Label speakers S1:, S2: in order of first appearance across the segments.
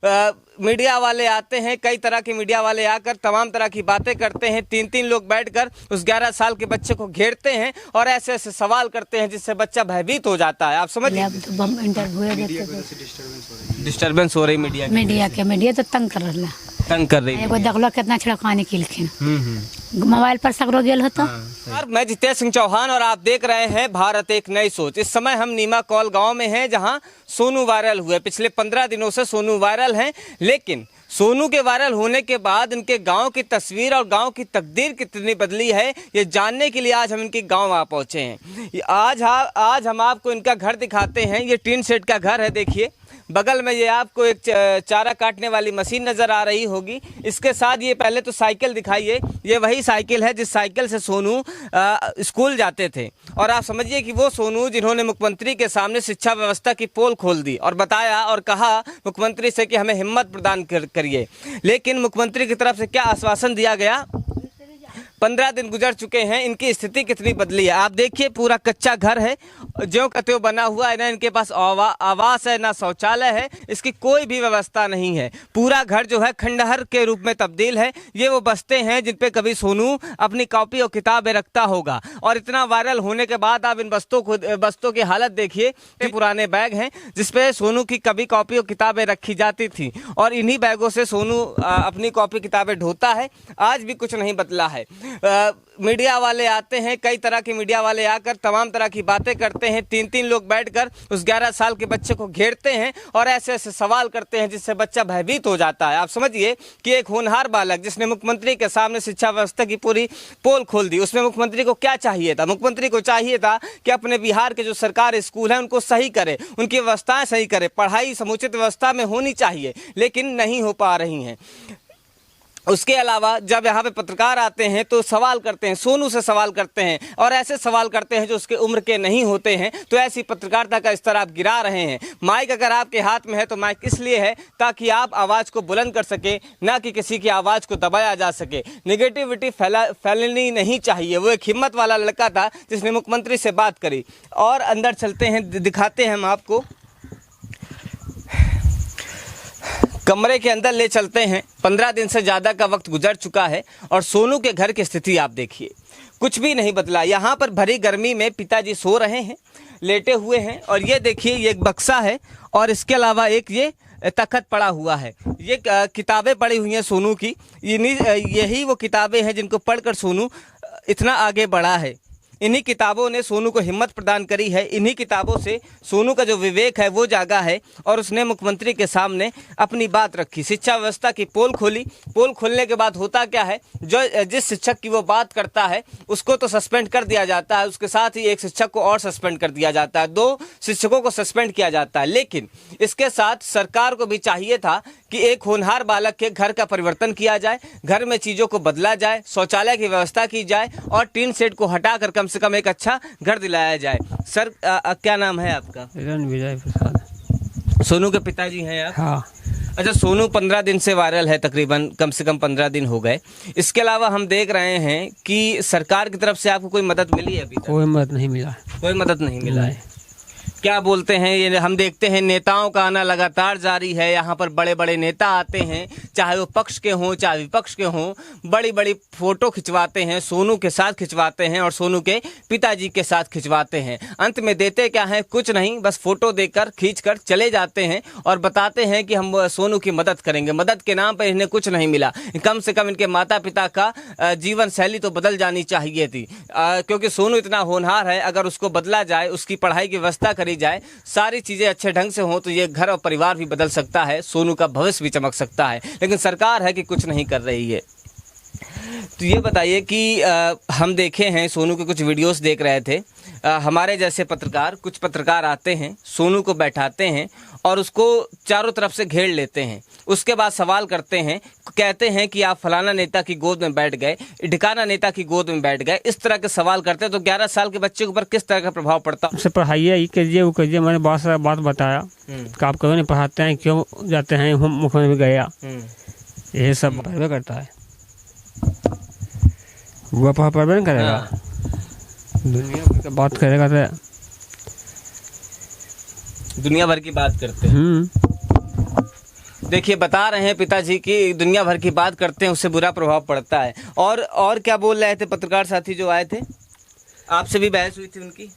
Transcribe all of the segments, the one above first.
S1: Media वाले आते हैं, कई तरह के मीडिया वाले आकर तमाम तरह की बातें करते हैं। 3-3 लोग बैठकर उस 11 साल के बच्चे को घेरते हैं और ऐसे ऐसे सवाल करते हैं जिससे बच्चा भयभीत हो जाता है। आप समझिए, डिस्टर्बेंस हो रही
S2: मीडिया तो तंग कर रहा
S1: है।
S2: देखलो कितना छिड़काने की लिखिन मोबाइल पर सगरो गेल होता।
S1: और मैं जितेश सिंह चौहान और आप देख रहे हैं भारत एक नई सोच। इस समय हम नीमा कौल गांव में हैं जहां सोनू वायरल हुए। पिछले 15 दिनों से सोनू वायरल हैं, लेकिन सोनू के वायरल होने के बाद इनके गांव की तस्वीर और गांव की तकदीर कितनी बदली है, ये जानने के लिए आज हम इनके गांव आ पहुंचे हैं। आज हम आपको इनका घर दिखाते हैं। ये टीन शेड का घर है। देखिए बगल में ये आपको एक चारा काटने वाली मशीन नज़र आ रही होगी। इसके साथ ये पहले तो साइकिल दिखाइए। ये वही साइकिल है जिस साइकिल से सोनू स्कूल जाते थे। और आप समझिए कि वो सोनू जिन्होंने मुख्यमंत्री के सामने शिक्षा व्यवस्था की पोल खोल दी और बताया और कहा मुख्यमंत्री से कि हमें हिम्मत प्रदान करिए। लेकिन मुख्यमंत्री की तरफ से क्या आश्वासन दिया गया? 15 दिन गुजर चुके हैं, इनकी स्थिति कितनी बदली है। आप देखिए पूरा कच्चा घर है, ज्यों का त्यों बना हुआ है। ना इनके पास आवास है, ना शौचालय है, इसकी कोई भी व्यवस्था नहीं है। पूरा घर जो है खंडहर के रूप में तब्दील है। ये वो बस्ते हैं जिन पे कभी सोनू अपनी कॉपी और किताबें रखता होगा। और इतना वायरल होने के बाद आप इन बस्तों की हालत देखिए। पुराने बैग हैं जिसपे सोनू की कभी कॉपी और किताबें रखी जाती थी और इन्हीं बैगों से सोनू अपनी कॉपी किताबें ढोता है। आज भी कुछ नहीं बदला है। मीडिया वाले आते हैं, कई तरह के मीडिया वाले आकर तमाम तरह की बातें करते हैं। 3-3 लोग बैठकर उस 11 साल के बच्चे को घेरते हैं और ऐसे ऐसे सवाल करते हैं जिससे बच्चा भयभीत हो जाता है। आप समझिए कि एक होनहार बालक जिसने मुख्यमंत्री के सामने शिक्षा व्यवस्था की पूरी पोल खोल दी, उसमें मुख्यमंत्री को क्या चाहिए था? मुख्यमंत्री को चाहिए था कि अपने बिहार के जो सरकारी स्कूल हैं उनको सही करे, उनकी व्यवस्थाएं सही करे, पढ़ाई समुचित व्यवस्था में होनी चाहिए, लेकिन नहीं हो पा रही हैं। उसके अलावा जब यहाँ पे पत्रकार आते हैं तो सवाल करते हैं, सोनू से सवाल करते हैं और ऐसे सवाल करते हैं जो उसके उम्र के नहीं होते हैं। तो ऐसी पत्रकारिता का स्तर आप गिरा रहे हैं। माइक अगर आपके हाथ में है तो माइक इसलिए है ताकि आप आवाज़ को बुलंद कर सके, ना कि किसी की आवाज़ को दबाया जा सके। नेगेटिविटी फैलनी नहीं चाहिए। वो एक हिम्मत वाला लड़का था जिसने मुख्यमंत्री से बात करी। और अंदर चलते हैं, दिखाते हैं हम आपको, कमरे के अंदर ले चलते हैं। 15 दिन से ज़्यादा का वक्त गुजर चुका है और सोनू के घर की स्थिति आप देखिए, कुछ भी नहीं बदला। यहाँ पर भरी गर्मी में पिताजी सो रहे हैं, लेटे हुए हैं। और ये देखिए ये एक बक्सा है और इसके अलावा एक ये तख्त पड़ा हुआ है। ये किताबें पड़ी हुई हैं सोनू की। यही वो किताबें हैं जिनको पढ़कर सोनू इतना आगे बढ़ा है। इन्हीं किताबों ने सोनू को हिम्मत प्रदान करी है। इन्हीं किताबों से सोनू का जो विवेक है वो जागा है और उसने मुख्यमंत्री के सामने अपनी बात रखी। शिक्षा व्यवस्था की पोल खोली। पोल खोलने के बाद होता क्या है, जो जिस शिक्षक की वो बात करता है उसको तो सस्पेंड कर दिया जाता है, उसके साथ ही एक शिक्षक को और सस्पेंड कर दिया जाता है। 2 शिक्षकों को सस्पेंड किया जाता है। लेकिन इसके साथ सरकार को भी चाहिए था कि एक होनहार बालक के घर का परिवर्तन किया जाए, घर में चीज़ों को बदला जाए, शौचालय की व्यवस्था की जाए और टीन शेड को हटाकर कम से कम एक अच्छा घर दिलाया जाए। सर क्या नाम है आपका?
S3: रणविजय प्रसाद।
S1: सोनू के पिताजी हैं आप?
S3: हाँ।
S1: अच्छा, सोनू 15 दिन से वायरल है, तकरीबन कम से कम 15 दिन हो गए। इसके अलावा हम देख रहे हैं कि सरकार की तरफ से आपको कोई मदद मिली है? अभी तक
S3: कोई मदद नहीं मिला।
S1: कोई मदद नहीं मिला है। क्या बोलते हैं ये, हम देखते हैं नेताओं का आना लगातार जारी है। यहाँ पर बड़े बड़े नेता आते हैं, चाहे वो पक्ष के हों चाहे विपक्ष के हों, बड़ी बड़ी फोटो खिंचवाते हैं, सोनू के साथ खिंचवाते हैं और सोनू के पिताजी के साथ खिंचवाते हैं। अंत में देते क्या है? कुछ नहीं, बस फोटो देकर खींचकर चले जाते हैं और बताते हैं कि हम सोनू की मदद करेंगे। मदद के नाम पर इन्हें कुछ नहीं मिला। कम से कम इनके माता पिता का जीवन शैली तो बदल जानी चाहिए थी, क्योंकि सोनू इतना होनहार है। अगर उसको बदला जाए, उसकी पढ़ाई की व्यवस्था करी जाए, सारी चीजें अच्छे ढंग से हों तो ये घर और परिवार भी बदल सकता है, सोनू का भविष्य भी चमक सकता है। लेकिन सरकार है कि कुछ नहीं कर रही है। तो ये बताइए कि हम देखे हैं सोनू के कुछ वीडियोस देख रहे थे। हमारे जैसे पत्रकार, कुछ पत्रकार आते हैं, सोनू को बैठाते हैं और उसको चारों तरफ से घेर लेते हैं। उसके बाद सवाल करते हैं, कहते हैं कि आप फलाना नेता की गोद में बैठ गए, ढिकाना नेता की गोद में बैठ गए। इस तरह के सवाल करते हैं। तो 11 साल के बच्चे के ऊपर किस तरह का प्रभाव पड़ता?
S3: उससे पढ़ाइए, ये कीजिए वो कीजिए। मैंने बहुत सारा बात बताया कि आप क्यों नहीं पढ़ाते हैं, क्यों जाते हैं, मुख्यमंत्री भी गया, यही सब पढ़ाई करता है। वो पढ़ नहीं करेगा, दुनिया भर की बात करेगा तो
S1: दुनिया भर की बात करते हैं। देखिए बता रहे हैं पिताजी की दुनिया भर की बात करते हैं उससे बुरा प्रभाव पड़ता है। और क्या बोल रहे थे पत्रकार साथी जो आए थे, आपसे भी बहस हुई थी उनकी?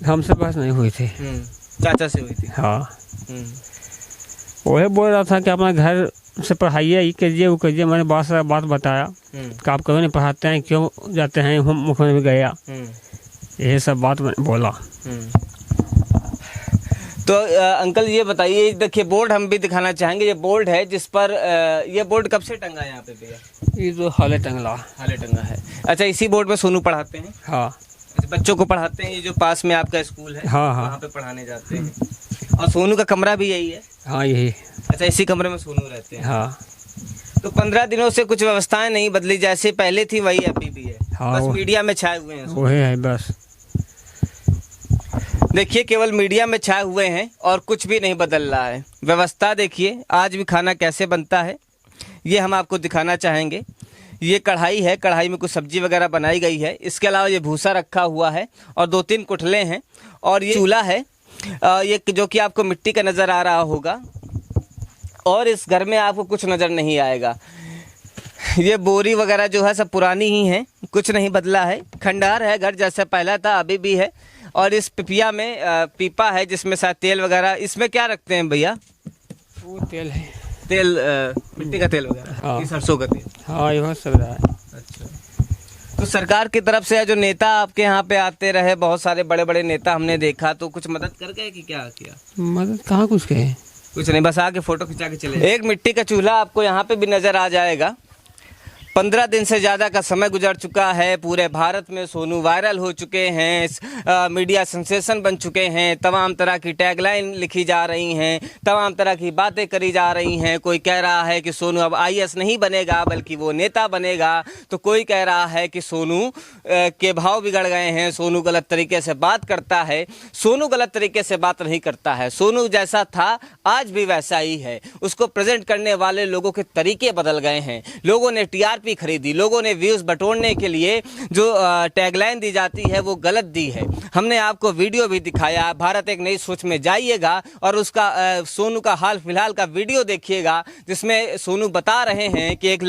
S3: हमसे बहस नहीं हुई थी,
S1: चाचा से हुई थी।
S3: हाँ वही बोल रहा था कि अपना घर से पढ़ाइए, ये कीजिए वो कीजिए। मैंने बहुत सारा बात बताया कि आप क्यों नहीं पढ़ाते हैं, क्यों जाते हैं, हम मुख्यमंत्री गया, यही सब बात मैंने बोला।
S1: तो अंकल ये बताइए, देखिए बोर्ड हम भी दिखाना चाहेंगे, ये बोर्ड है जिस पर ये बोर्ड कब से टंगा है यहाँ पे भैया?
S3: ये जो हाले टंगा
S1: है। अच्छा, इसी बोर्ड में सोनू पढ़ाते हैं?
S3: हाँ।
S1: अच्छा, बच्चों को पढ़ाते हैं, ये जो पास में आपका स्कूल है?
S3: हाँ हाँ,
S1: वहाँ पे पढ़ाने जाते हैं। और सोनू का कमरा भी यही है?
S3: हाँ यही।
S1: अच्छा, इसी कमरे में सोनू रहते हैं?
S3: हाँ।
S1: तो 15 दिनों से कुछ व्यवस्थाएं नहीं बदली, जैसे पहले थी वही अभी भी है?
S3: हाँ,
S1: बस मीडिया में छाए हुए हैं?
S3: वही है बस।
S1: देखिए केवल मीडिया में छाए हुए हैं और कुछ भी नहीं बदल रहा है। व्यवस्था देखिए, आज भी खाना कैसे बनता है ये हम आपको दिखाना चाहेंगे। ये कढ़ाई है, कढ़ाई में कुछ सब्जी वगैरह बनाई गई है। इसके अलावा ये भूसा रखा हुआ है और 2-3 कुठले हैं और ये चूल्हा है, ये जो कि आपको मिट्टी का नज़र आ रहा होगा। और इस घर में आपको कुछ नज़र नहीं आएगा। ये बोरी वगैरह जो है सब पुरानी ही है, कुछ नहीं बदला है। खंडहर है, घर जैसा पहला था अभी भी है। और इस पिपिया में पीपा है जिसमें शायद तेल वगैरह, इसमें क्या रखते हैं भैया?
S3: वो तेल है,
S1: तेल मिट्टी का तेल वगैरह?
S3: हाँ।
S1: सरसों का तेल?
S3: हाँ ये सब रहा है।
S1: अच्छा, तो सरकार की तरफ से जो नेता आपके यहाँ पे आते रहे, बहुत सारे बड़े बड़े नेता हमने देखा, तो कुछ मदद कर गए कि क्या किया?
S3: मदद कहाँ कुछ कहे,
S1: कुछ नहीं, बस आके फोटो खिंचा के चले। एक मिट्टी का चूल्हा आपको यहाँ पे भी नजर आ जाएगा। 15 दिन से ज़्यादा का समय गुजर चुका है। पूरे भारत में सोनू वायरल हो चुके हैं, मीडिया सेंसेशन बन चुके हैं। तमाम तरह की टैगलाइन लिखी जा रही हैं, तमाम तरह की बातें करी जा रही हैं। कोई कह रहा है कि सोनू अब IAS नहीं बनेगा बल्कि वो नेता बनेगा, तो कोई कह रहा है कि सोनू के भाव बिगड़ गए हैं, सोनू गलत तरीके से बात करता है। सोनू गलत तरीके से बात नहीं करता है, सोनू जैसा था आज भी वैसा ही है। उसको प्रेजेंट करने वाले लोगों के तरीके बदल गए हैं। लोगों ने TRP खरीदी, लोगों ने व्यूज बटोरने के लिए जो टैगलाइन दी जाती है वो गलत दी है। हमने आपको वीडियो भी दिखाया, भारत एक नई सोच में जाइएगा और उसका सोनू का हाल फिलहाल का वीडियो देखिएगा, जिसमें सोनू बता रहे हैं कि एक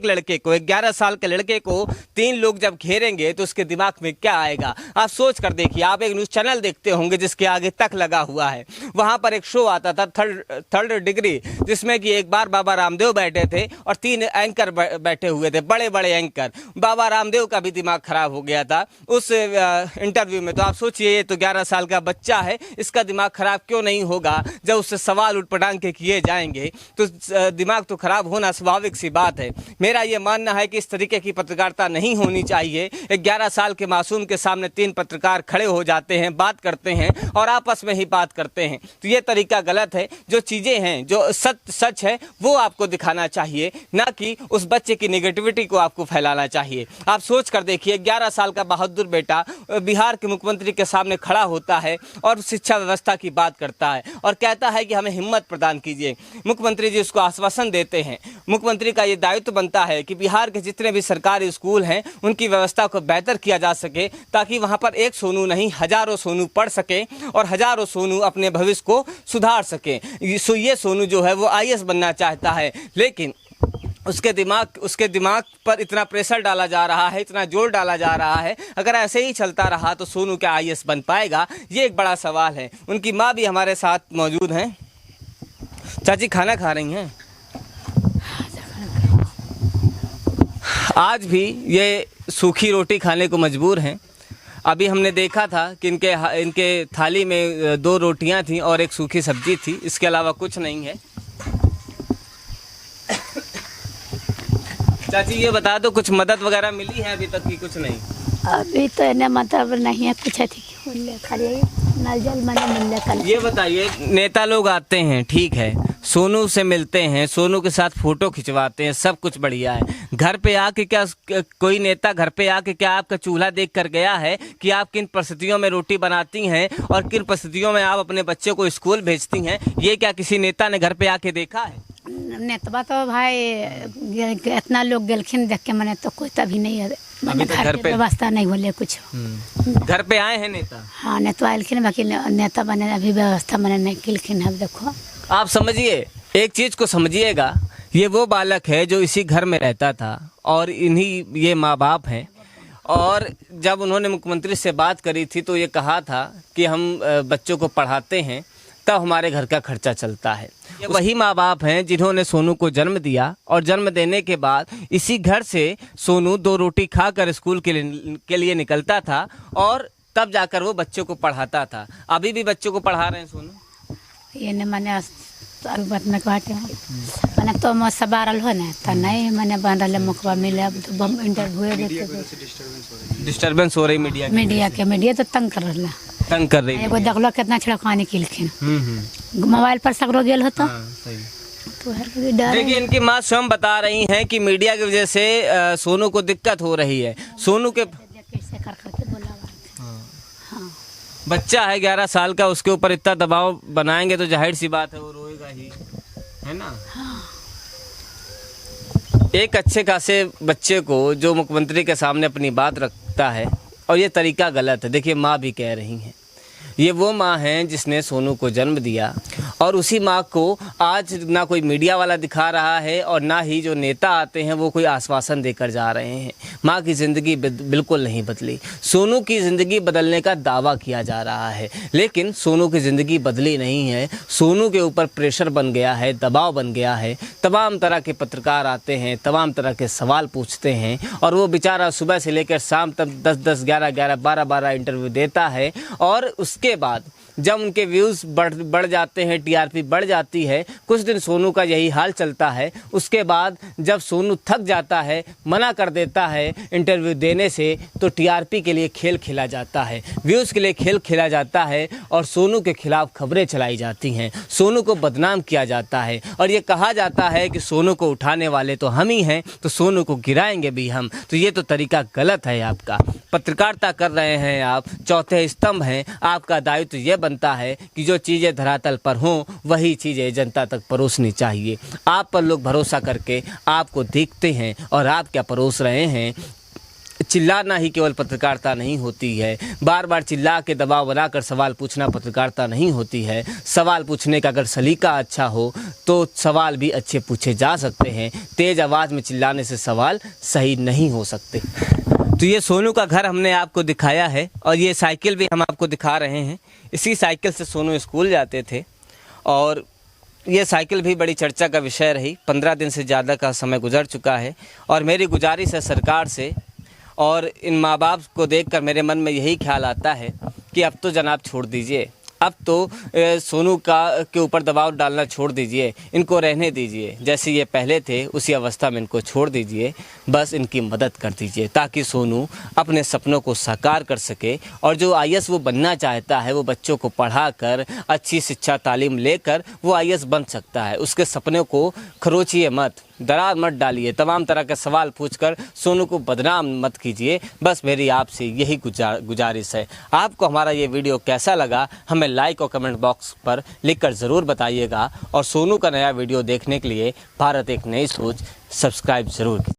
S1: लड़के को 11 साल के लड़के को 3 लोग जब घेरेंगे तो उसके दिमाग में क्या आएगा। आप सोच कर देखिए। आप एक न्यूज चैनल देखते होंगे जिसके आगे तक लगा हुआ है, वहां पर एक शो आता था थर्ड डिग्री, जिसमें कि एक बार बाबा रामदेव बैठे थे और 3 एंकर बैठे हुए थे, बड़े बड़े एंकर। बाबा रामदेव का भी दिमाग खराब हो गया था उस इंटरव्यू में। तो आप सोचिए, ये तो 11 साल का बच्चा है, इसका दिमाग खराब क्यों नहीं होगा? जब उससे सवाल उठपटांग के किए जाएंगे तो दिमाग तो खराब होना स्वाभाविक सी बात है। मेरा ये मानना है कि इस तरीके की पत्रकारिता नहीं होनी चाहिए। 11 साल के मासूम के सामने 3 पत्रकार खड़े हो जाते हैं, बात करते हैं और आपस में ही बात करते हैं, तो ये तरीका गलत है। जो चीज़ें हैं, जो सच है वो आपको दिखाना चाहिए, ना कि उस बच्चे की नेगेटिविटी को आपको फैलाना चाहिए। आप सोच कर देखिए, 11 साल का बहादुर बेटा बिहार के मुख्यमंत्री के सामने खड़ा होता है और शिक्षा व्यवस्था की बात करता है और कहता है कि हमें हिम्मत प्रदान कीजिए। मुख्यमंत्री जी उसको आश्वासन देते हैं। मुख्यमंत्री का ये दायित्व बनता है कि बिहार के जितने भी सरकारी स्कूल हैं उनकी व्यवस्था को बेहतर किया जा सके, ताकि वहाँ पर एक सोनू नहीं हजारों सोनू पढ़ सके और हजारों सोनू अपने भविष्य को सुधार सके। ये सोनू जो है वो IAS बनना चाहता है, लेकिन उसके दिमाग पर इतना प्रेशर डाला जा रहा है, इतना जोर डाला जा रहा है। अगर ऐसे ही चलता रहा तो सोनू क्या IAS बन पाएगा? ये एक बड़ा सवाल है। उनकी माँ भी हमारे साथ मौजूद हैं। चाची खाना खा रही हैं? आज भी ये सूखी रोटी खाने को मजबूर हैं। अभी हमने देखा था कि इनके थाली में 2 रोटियां थीं और एक सूखी सब्जी थी, इसके अलावा कुछ नहीं है। चाची ये बता दो, कुछ मदद वगैरह मिली है अभी तक की? कुछ नहीं,
S2: अभी तो इन्हें मतलब नहीं है कुछ, खाली नल जल मैंने मिल कल।
S1: ये बताइए, नेता लोग आते हैं, ठीक है, सोनू से मिलते हैं, सोनू के साथ फोटो खिंचवाते हैं, सब कुछ बढ़िया है। घर पे आके क्या कोई नेता घर पे आके क्या आपका चूल्हा देख कर गया है कि आप किन परिस्थितियों में रोटी बनाती हैं और किन परिस्थितियों में आप अपने बच्चे को स्कूल भेजती हैं? ये क्या किसी नेता ने घर पे आके देखा है?
S2: नेतबा तो भाई इतना लोग गेलखिन देख के, मैंने तो कोई तभी नहीं है, मैंने
S1: तो घर पे
S2: व्यवस्था नहीं बोले कुछ।
S1: घर पे आए हैं नेता?
S2: हाँ नेता आलखिन, बाकी नेता बने अभी व्यवस्था मैंने नहीं किलखिन है। देखो
S1: आप समझिए, एक चीज़ को समझिएगा, ये वो बालक है जो इसी घर में रहता था और इन्हीं ये माँ बाप हैं। और जब उन्होंने मुख्यमंत्री से बात करी थी तो ये कहा था कि हम बच्चों को पढ़ाते हैं तब हमारे घर का खर्चा चलता है। ये वही माँ बाप हैं जिन्होंने सोनू को जन्म दिया और जन्म देने के बाद इसी घर से सोनू 2 रोटी खाकर स्कूल के लिए निकलता था और तब जाकर वो बच्चों को पढ़ाता था। अभी भी बच्चों को पढ़ा रहे हैं सोनू।
S2: ये ने मैंने बात में कहते हैं मैंने तो मैं सबारल हो ना तो नहीं मैंने बन रहा मुखबा मिले। अब तो बम इंटरव्यू देते
S1: डिस्टर्बेंस हो रही
S2: मीडिया तो तंग कर रहा,
S1: तंग कर रही।
S2: एगो देखलो कितना छिड़कानी किलखिन मोबाइल पर सगरो गेल होता। तो
S1: देखिए, इनकी माँ स्वयं बता रही हैं कि मीडिया की वजह से सोनू को दिक्कत हो रही है। सोनू के बच्चा है 11 साल का, उसके ऊपर इतना दबाव बनाएंगे तो जाहिर सी बात है वो रोएगा ही, है ना। एक अच्छे खासे बच्चे को जो मुख्यमंत्री के सामने अपनी बात रखता है और ये तरीका गलत है। देखिए, माँ भी कह रही हैं, ये वो माँ हैं जिसने सोनू को जन्म दिया और उसी माँ को आज ना कोई मीडिया वाला दिखा रहा है और ना ही जो नेता आते हैं वो कोई आश्वासन देकर जा रहे हैं। माँ की ज़िंदगी बिल्कुल नहीं बदली। सोनू की ज़िंदगी बदलने का दावा किया जा रहा है, लेकिन सोनू की ज़िंदगी बदली नहीं है। सोनू के ऊपर प्रेशर बन गया है, दबाव बन गया है। तमाम तरह के पत्रकार आते हैं, तमाम तरह के सवाल पूछते हैं और वो बेचारा सुबह से लेकर शाम तक 10-10, 11-11, 12-12 इंटरव्यू देता है। और उसके बाद जब उनके व्यूज़ बढ़ जाते हैं, टीआरपी बढ़ जाती है, कुछ दिन सोनू का यही हाल चलता है। उसके बाद जब सोनू थक जाता है, मना कर देता है इंटरव्यू देने से, तो टीआरपी के लिए खेल खेला जाता है, व्यूज़ के लिए खेल खेला जाता है और सोनू के खिलाफ खबरें चलाई जाती हैं, सोनू को बदनाम किया जाता है और ये कहा जाता है कि सोनू को उठाने वाले तो हम ही हैं, तो सोनू को गिराएंगे भी हम। तो ये तो तरीका गलत है आपका। पत्रकारिता कर रहे हैं आप, चौथे स्तंभ हैं। आपका दायित्व ये बनता है कि जो चीज़ें धरातल पर हों वही चीज़ें जनता तक परोसनी चाहिए। आप पर लोग भरोसा करके आपको देखते हैं और आप क्या परोस रहे हैं। चिल्लाना ही केवल पत्रकारिता नहीं होती है, बार बार चिल्ला के दबाव बनाकर सवाल पूछना पत्रकारिता नहीं होती है। सवाल पूछने का अगर सलीका अच्छा हो तो सवाल भी अच्छे पूछे जा सकते हैं। तेज़ आवाज़ में चिल्लाने से सवाल सही नहीं हो सकते। तो ये सोनू का घर हमने आपको दिखाया है और ये साइकिल भी हम आपको दिखा रहे हैं। इसी साइकिल से सोनू स्कूल जाते थे और ये साइकिल भी बड़ी चर्चा का विषय रही। 15 दिन से ज़्यादा का समय गुजर चुका है और मेरी गुजारिश है सरकार से, और इन माँ बाप को देखकर मेरे मन में यही ख्याल आता है कि अब तो जनाब छोड़ दीजिए, अब तो सोनू के ऊपर दबाव डालना छोड़ दीजिए, इनको रहने दीजिए जैसे ये पहले थे उसी अवस्था में इनको छोड़ दीजिए। बस इनकी मदद कर दीजिए ताकि सोनू अपने सपनों को साकार कर सके और जो आईएएस वो बनना चाहता है वो बच्चों को पढ़ाकर अच्छी शिक्षा तालीम लेकर वो आईएएस बन सकता है। उसके सपनों को खरोचिए मत, दरार मत डालिए, तमाम तरह के सवाल पूछकर सोनू को बदनाम मत कीजिए। बस मेरी आपसे यही गुजारिश है। आपको हमारा ये वीडियो कैसा लगा हमें लाइक और कमेंट बॉक्स पर लिखकर ज़रूर बताइएगा और सोनू का नया वीडियो देखने के लिए भारत एक नई सोच सब्सक्राइब ज़रूर कीजिए।